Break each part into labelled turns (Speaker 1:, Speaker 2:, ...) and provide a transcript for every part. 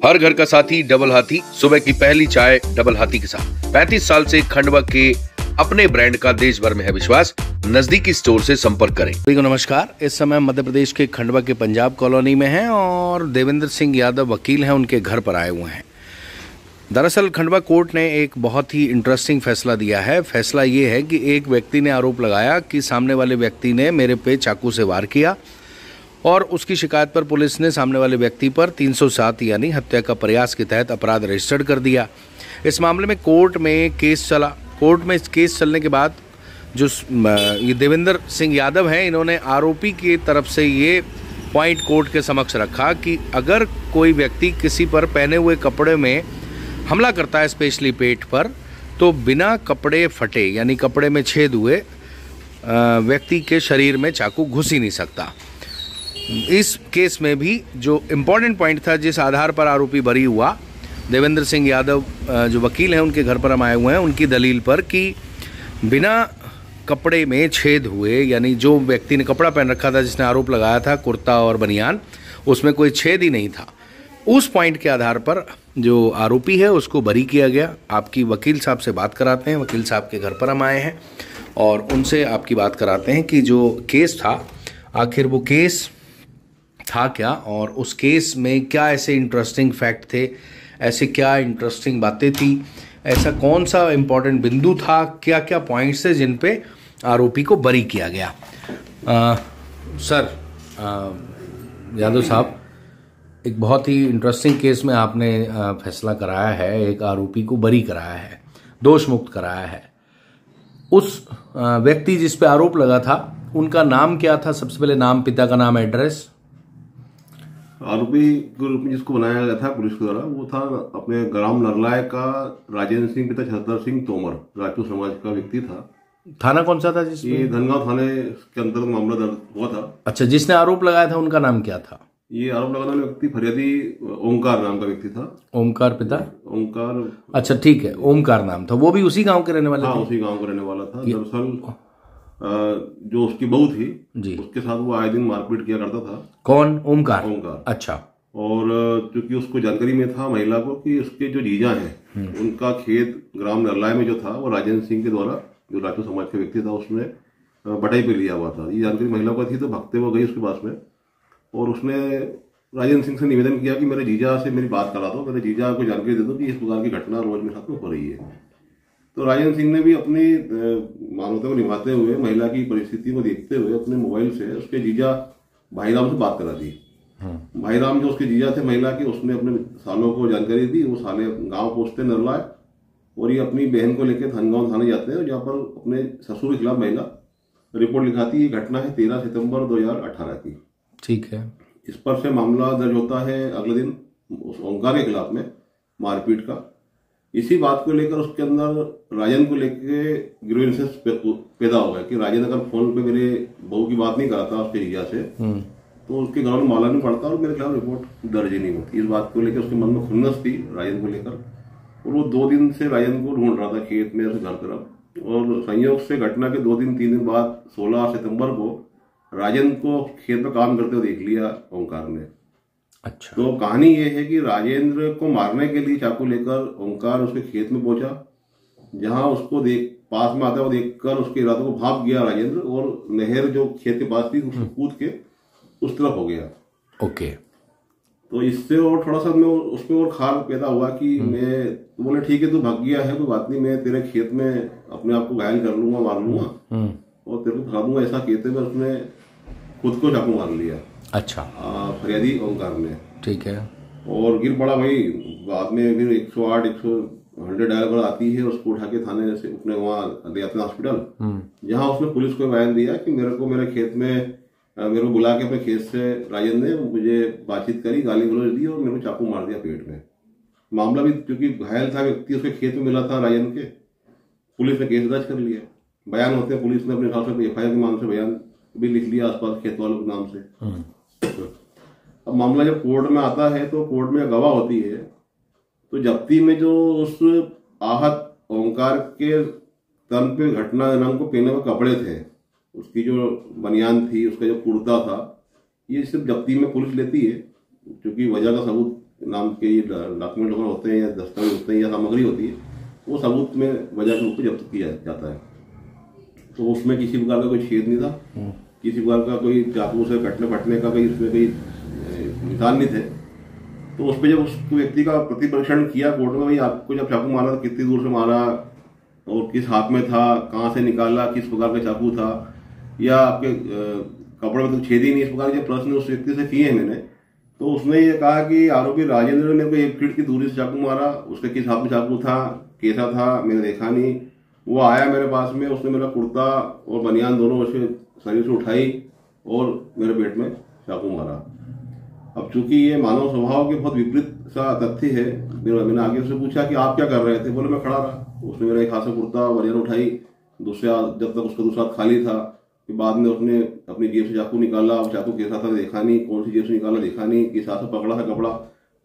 Speaker 1: हर घर का साथी डबल हाथी, सुबह की पहली चाय डबल हाथी के साथ। 35 साल से खंडवा के अपने ब्रांड का देश भर में है विश्वास। नजदीकी स्टोर से संपर्क करें। नमस्कार, इस समय मध्य प्रदेश के खंडवा के पंजाब कॉलोनी में हैं और देवेंद्र सिंह यादव वकील हैं, उनके घर पर आए हुए हैं। दरअसल खंडवा कोर्ट ने एक बहुत ही इंटरेस्टिंग फैसला दिया है। फैसला ये है कि एक व्यक्ति ने आरोप लगाया कि सामने वाले व्यक्ति ने मेरे पे चाकू से वार किया और उसकी शिकायत पर पुलिस ने सामने वाले व्यक्ति पर 307 यानी हत्या का प्रयास के तहत अपराध रजिस्टर्ड कर दिया। इस मामले में कोर्ट में केस चला। कोर्ट में केस चलने के बाद जो ये देवेंद्र सिंह यादव हैं, इन्होंने आरोपी की तरफ से ये पॉइंट कोर्ट के समक्ष रखा कि अगर कोई व्यक्ति किसी पर पहने हुए कपड़े में हमला करता है, स्पेशली पेट पर, तो बिना कपड़े फटे यानी कपड़े में छेद हुए व्यक्ति के शरीर में चाकू घुस ही नहीं सकता। इस केस में भी जो इम्पोर्टेंट पॉइंट था, जिस आधार पर आरोपी बरी हुआ, देवेंद्र सिंह यादव जो वकील हैं उनके घर पर हम आए हुए हैं, उनकी दलील पर कि बिना कपड़े में छेद हुए, यानी जो व्यक्ति ने कपड़ा पहन रखा था, जिसने आरोप लगाया था, कुर्ता और बनियान, उसमें कोई छेद ही नहीं था। उस पॉइंट के आधार पर जो आरोपी है उसको बरी किया गया। आपकी वकील साहब से बात कराते हैं। वकील साहब के घर पर हम आए हैं और उनसे आपकी बात कराते हैं कि जो केस था, आखिर वो केस था क्या और उस केस में क्या ऐसे इंटरेस्टिंग फैक्ट थे, ऐसे क्या इंटरेस्टिंग बातें थी, ऐसा कौन सा इम्पोर्टेंट बिंदु था, क्या क्या पॉइंट्स थे जिन पे आरोपी को बरी किया गया। सर यादव साहब, एक बहुत ही इंटरेस्टिंग केस में आपने फैसला कराया है, एक आरोपी को बरी कराया है, दोष मुक्त कराया है। उस व्यक्ति जिस पे आरोप लगा था उनका नाम क्या था? सबसे पहले नाम, पिता का नाम, एड्रेस।
Speaker 2: आरोपी के रूप में जिसको बनाया गया था पुलिस के द्वारा, वो था अपने ग्राम नरलाय का राजेंद्र सिंह, पिता छतर सिंह तोमर, राजपूत समाज का व्यक्ति था।
Speaker 1: थाना कौन सा था जिसमें?
Speaker 2: ये धनगांव थाने के अंतर्गत मामला दर्ज हुआ था।
Speaker 1: अच्छा, जिसने आरोप लगाया था उनका नाम क्या था?
Speaker 2: ये आरोप लगाने वाला व्यक्ति फरियादी ओमकार नाम का व्यक्ति था।
Speaker 1: ओमकार, पिता
Speaker 2: ओमकार।
Speaker 1: अच्छा, ठीक है, ओमकार नाम था। वो भी उसी गांव के रहने वाले थे?
Speaker 2: हाँ, उसी गांव का रहने वाला था। दरअसल जो उसकी बहू थी जी, उसके साथ वो आए दिन मारपीट किया करता था।
Speaker 1: कौन? ओमकार।
Speaker 2: ओमकार,
Speaker 1: अच्छा।
Speaker 2: और चूंकि उसको जानकारी में था महिला को कि उसके जो जीजा हैं उनका खेत ग्राम नरलाय में जो था वो राजेंद्र सिंह के द्वारा, जो राजपूत समाज का व्यक्ति था, उसने बटाई पे लिया हुआ था। ये जानकारी महिला को थी, तो भगते वो गई उसके पास में और उसने राजेंद्र सिंह से निवेदन किया कि मेरे जीजा से मेरी बात करा दो, मेरे जीजा को जानकारी दे दो कि इस प्रकार की घटना रोज मेरे साथ में हो रही है। तो राजेंद्र सिंह ने भी अपनी मानवता को निभाते हुए, महिला की परिस्थिति को देखते हुए, अपने मोबाइल से उसके जीजा भाईराम से बात करा दी। भाईराम जो उसके जीजा थे महिला के, उसने अपने सालों को जानकारी दी। वो साले गांव पहुंचते नरलाय और ये अपनी बहन को लेकर धनगांव थाने जाते हैं, जहाँ पर अपने ससुर के खिलाफ महिला रिपोर्ट लिखाती है। ये घटना है 13 सितंबर 2018 की। ठीक है। इस पर से मामला दर्ज होता है अगले दिन उस ओंकार के खिलाफ में मारपीट का। इसी बात को लेकर उसके अंदर राजेंद्र को लेकर ग्रीवेंसेस पैदा हो गया कि राजेंद्र अगर फोन पे मेरे बहू की बात नहीं कराता उसके जीजा से, तो उसके घर में माला नहीं पड़ता और मेरे खिलाफ रिपोर्ट दर्ज ही नहीं होती। इस बात को लेकर उसके मन में खुन्नस थी राजेंद्र को लेकर और वो 2 दिन से राजेंद्र को ढूंढ रहा था खेत में से घर तरफ। और संयोग से घटना के 2-3 दिन बाद 16 सितंबर को राजेंद्र को खेत में काम करते हुए देख लिया ओंकार ने। अच्छा। तो कहानी ये है कि राजेंद्र को मारने के लिए चाकू लेकर ओंकार उसके खेत में पहुंचा, जहां उसको पास में आता हुआ देखकर उसके इरादे को भाग गया राजेंद्र और नहर जो खेत के पास थी उसको कूद के उस तरफ हो गया। ओके। तो इससे और थोड़ा सा मैं उसमें और खार पैदा हुआ कि मैं बोले ठीक है, तू भाग गया है, कोई बात नहीं, मैं तेरे खेत में अपने आप को घायल कर लूंगा, मार लूंगा और तेरे को खा दूंगा। ऐसा कहते हुए उसने खुद को चाकू मार लिया। अच्छा। फरियादी ओंकार ने। ठीक है। और गिर पड़ा वही। बाद में फिर 108 100 डायल आती है, उसको उठा के थाने से अपने वहाँ ले जाते हैं हॉस्पिटल, जहाँ उसने पुलिस को बयान दिया कि मेरे खेत में मेरे को बुला के अपने खेत से राजेंद्र ने मुझे बातचीत करी, गाली गलौज दी और मेरे को चाकू मार दिया पेट में। मामला भी क्योंकि घायल था व्यक्ति, उसके खेत में मिला था राजेंद्र के, पुलिस ने केस दर्ज कर लिया। बयान होते हैं, पुलिस ने अपने हिसाब से FIR के नाम से बयान भी लिख लिया आसपास खेत वालों के नाम से। अब मामला जब कोर्ट में आता है तो कोर्ट में गवाह होती है, तो जब्ती में जो उस आहत ओंकार के तन पे घटना दिनांक को पहने हुए कपड़े थे, उसकी जो बनियान थी, उसका जो कुर्ता था, ये सिर्फ जब्ती में पुलिस लेती है, क्योंकि वजह का सबूत नाम के ये डॉक्यूमेंट वगैरह होते हैं या दस्तावेज होते हैं या सामग्री होती है, वो सबूत में वजह के रूप में जब्त किया जाता है। तो उसमें किसी प्रकार का कोई छेद नहीं था, किसी प्रकार का कोई चाकू से कटने फटने का कोई उसमें कोई निशान नहीं थे। तो उस पर जब उस व्यक्ति का प्रति परीक्षण किया कोर्ट में, भाई आपको जब चाकू मारा तो कितनी दूर से मारा और किस हाथ में था, कहाँ से निकाला, किस प्रकार का चाकू था, या आपके कपड़े में तो छेद ही नहीं, इस प्रकार के प्रश्न उस व्यक्ति से किए हैं मैंने। तो उसने ये कहा कि आरोपी राजेंद्र ने कोई 1 फीट की दूरी से चाकू मारा, उसके किस हाथ में चाकू था, कैसा था, मैंने देखा नहीं। वो आया मेरे पास में, उसने मेरा कुर्ता और बनियान दोनों उसके शरीर से उठाई और मेरे पेट में चाकू मारा। अब चूंकि ये मानव स्वभाव के बहुत विपरीत सा तथ्य है, मैंने आगे उससे पूछा कि आप क्या कर रहे थे, बोले मैं खड़ा रहा। उसने मेरा एक हाथ से कुर्ता बनियान उठाई, जब तक उसका दूसरा हाथ खाली था, कि बाद में उसने अपनी जेब से चाकू निकाला, चाकू कैसा था देखा नहीं, कौन सी जेब से निकाला देखा नहीं, किस हाथ से पकड़ा था कपड़ा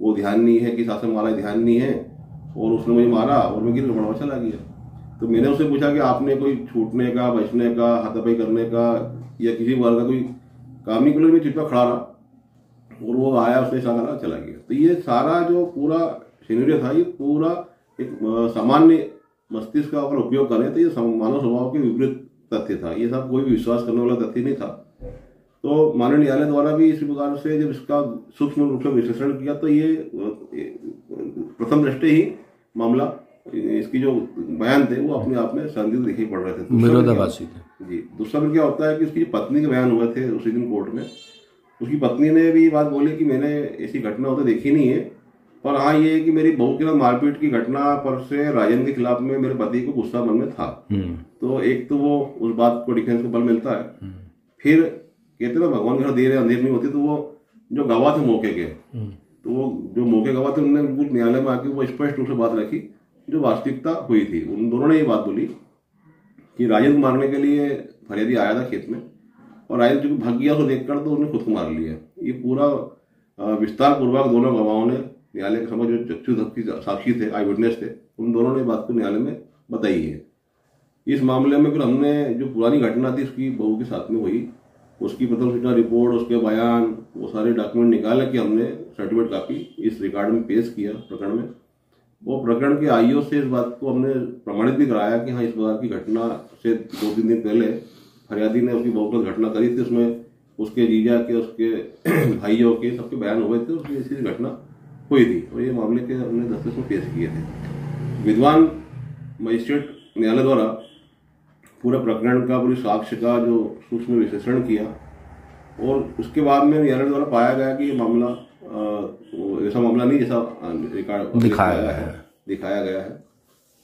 Speaker 2: वो ध्यान नहीं है, किस हाथ से मारा ध्यान नहीं है, और उसने मुझे मारा और मैं गिर पड़ा चला गया। तो मैंने उससे पूछा कि आपने कोई छूटने का, बचने का, हाथापाई करने का या किसी बार का कोई काम नहीं, मैं चुपचाप खड़ा रहा और वो आया, उसने इशारा चला गया। तो ये सारा जो पूरा सिनेरियो था, ये पूरा एक सामान्य मस्तिष्क का अगर उपयोग करें तो ये मानव स्वभाव के विपरीत तथ्य था। ये सब कोई भी विश्वास करने वाला तथ्य नहीं था। तो माननीय न्यायालय द्वारा भी इसी प्रकार से जब इसका सूक्ष्म रूप से विश्लेषण किया तो ये प्रथम दृष्टि ही मामला, इसकी जो बयान थे वो अपने आप में संदिग्ध दिखाई पड़ रहे थे,
Speaker 3: विरोधाभासी थे।
Speaker 2: जी। दूसरा फिर क्या होता है कि उसकी पत्नी के बयान हुए थे उसी दिन कोर्ट में। उसकी पत्नी ने भी बात बोली कि मैंने ऐसी घटना होते देखी नहीं है, पर हाँ ये है कि मेरी बहू के साथ मारपीट की घटना पर से राजन के खिलाफ में मेरे पति को गुस्सा मन में था। तो एक तो वो उस बात को डिफेंस को बल मिलता है। फिर कहते ना भगवान घर देर अंधेर नहीं होती, तो वो जो गवाह थे मौके के, तो वो जो मौके गवाह थे उन्होंने बिल्कुल न्यायालय में आके वो स्पष्ट रूप से बात रखी जो वास्तविकता हुई थी। उन दोनों ने ये बात बोली कि राजन को मारने के लिए फरियादी आया था खेत में और राजन जो भाग गया उसको देखकर तो उसने खुद को मार लिया। ये पूरा विस्तार पूर्वक दोनों गवाहों ने न्यायालय के समझ जो चक्षु साक्षी थे, आई विटनेस थे, उन दोनों ने बात को न्यायालय में बताई है। इस मामले में फिर हमने जो पुरानी घटना थी उसकी बहू के साथ में हुई, उसकी प्रथम सूचना रिपोर्ट, उसके बयान, वो सारे डॉक्यूमेंट निकाल के हमने सर्टिफिकेट कापी इस रिकॉर्ड में पेश किया प्रकरण में। वो प्रकरण के आईओ से इस बात को हमने प्रमाणित भी कराया कि हाँ इस बार की घटना से 2-3 दिन पहले फरियादी ने उसकी बहू पर घटना करी थी, उसमें उसके जीजा के, उसके भाइयों के सबके बयान हुए थे, उसकी ऐसी घटना हुई थी और ये मामले के हमने दस्तावेज में पेश किए थे। विद्वान मजिस्ट्रेट न्यायालय द्वारा पूरे प्रकरण का, पूरी साक्ष्य का जो सूक्ष्म विश्लेषण किया और उसके बाद में न्यायालय द्वारा पाया गया कि ये मामला ऐसा मामला नहीं जैसा रिकॉर्ड दिखाया गया है।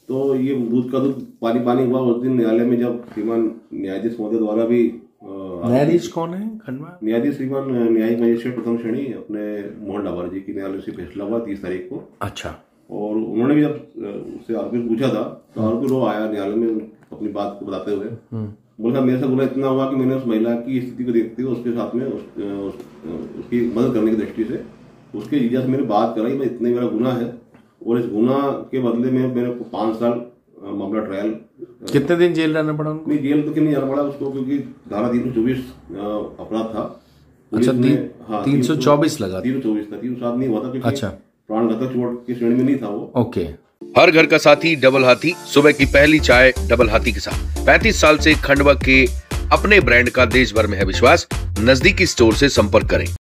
Speaker 2: तो ये दूध का दूध पानी पानी हुआ उस दिन न्यायालय में जब श्रीमान न्यायाधीश महोदय द्वारा भी,
Speaker 3: न्यायाधीश कौन है खंडवा?
Speaker 2: न्यायाधीश श्रीमान न्यायिक मजिस्ट्रेट प्रथम श्रेणी अपने मोहन डाबर जी की न्यायालय से फैसला हुआ 30 तारीख को।
Speaker 3: अच्छा।
Speaker 2: और उन्होंने भी जब उससे आरोपी पूछा था तो आरोपी रो आया न्यायालय में अपनी बात को बताते हुए, बोला मेरे से गुना इतना हुआ कि मैंने उस महिला की स्थिति को देखते हुए उसके साथ में उसकी मदद करने की दृष्टि से उसके जीजा से मैंने बात कराई, मैं इतने मेरा गुना है और इस गुना के बदले में मेरे को 5 साल मामला ट्रायल।
Speaker 3: कितने दिन जेल रहना पड़ा उनको?
Speaker 2: नहीं जेल तो क्यों नहीं जाना पड़ा उसको, क्योंकि धारा 324 अपराध था।
Speaker 3: अच्छा, 324 लगा?
Speaker 2: 324 था, 307 नहीं हुआ था क्योंकि
Speaker 3: अच्छा,
Speaker 2: प्राणघातक चोट की श्रेणी में नहीं था वो।
Speaker 3: ओके।
Speaker 1: हर घर का साथी डबल हाथी, सुबह की पहली चाय डबल हाथी के साथ। 35 साल से खंडवा के अपने ब्रांड का देश भर में है विश्वास। नजदीकी स्टोर से संपर्क करें।